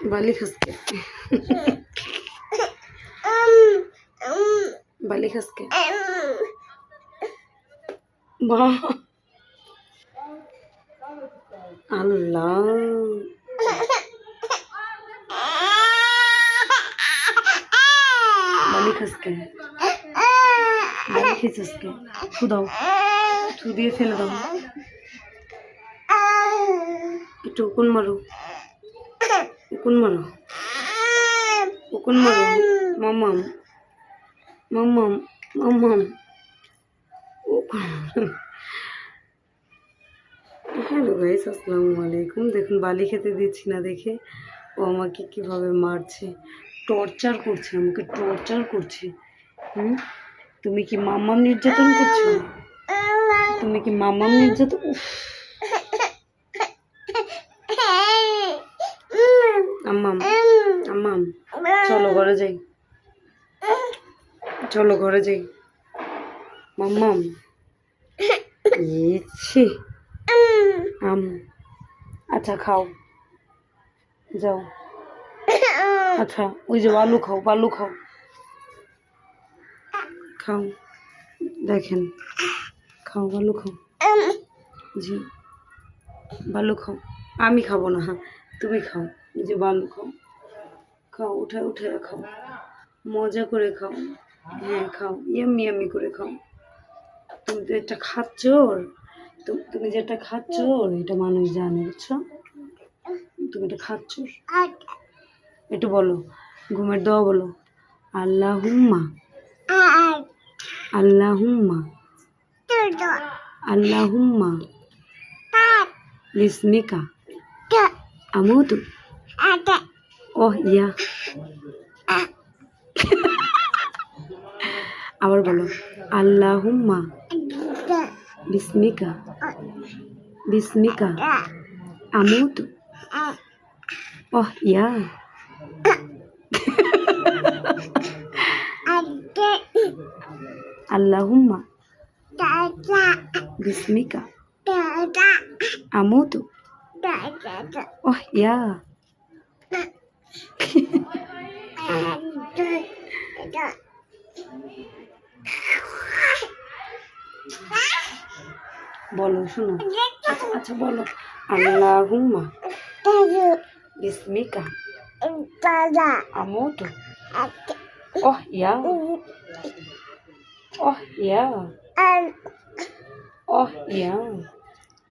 বালি খাসকে বালি খাসকে মা আল্লাহ বালি খাসকে বালি খেয়েছিসকে থু দাও থু দিয়ে ফেলে দাও একটু উকুন মারো উকুন মারো উকুন মারো মাম্মাম মাম্মাম মাম্মাম হ্যালো গাইস আসসালামু আলাইকুম। দেখুন বালি খেতে দিচ্ছি না দেখে ও আমাকে কিভাবে মারছে, টর্চার করছে, আমাকে টর্চার করছে। তুমি কি মাম্মাম নির্যাতন করছো? তুমি কি মাম্মাম নির্যাতন? আম্মাম আম্মাম চলো ঘরে যাই, চলো ঘরে যাই। মাম্মাম ইচ্ছে আচ্ছা খাও যাও। আচ্ছা ওই যে বালু খাও, বালু খাও, খাও দেখেন খাও বালু খাও। জি বালু খাও, আমি খাবো না, হ্যাঁ তুমি খাও। এই যে বালু খাও, খাও উঠে উঠে খাও, মজা করে খাও। হ্যাঁ খাও, ইয়াম্মি ইয়াম্মি করে খাও। তুমি তো এটা খাচ্ছ, তুমি যেটা খাচ্ছ এটা মানুষ জানে, বুঝছো? তুমি এটা খাচ্ছ। একটু বলো ঘুমের দোয়া বলো, আল্লাহুম্মা আল্লাহুম্মা আল্লাহুম্মা বিসমিকা আমুতু ওহ ইয়া। আবার বলো আল্লাহুম্মা বিসমিকা বিসমিকা আমুতু ওহ ইয়া। আল্লাহুম্মা বিসমিকা আমুতু ওহ ইয়া। বলো শোনো, আচ্ছা আচ্ছা বলো আল্লাহুম্মা বিসমিকা আমুতু ওহ ইয়া ওহ ইয়া ওহ ইয়া।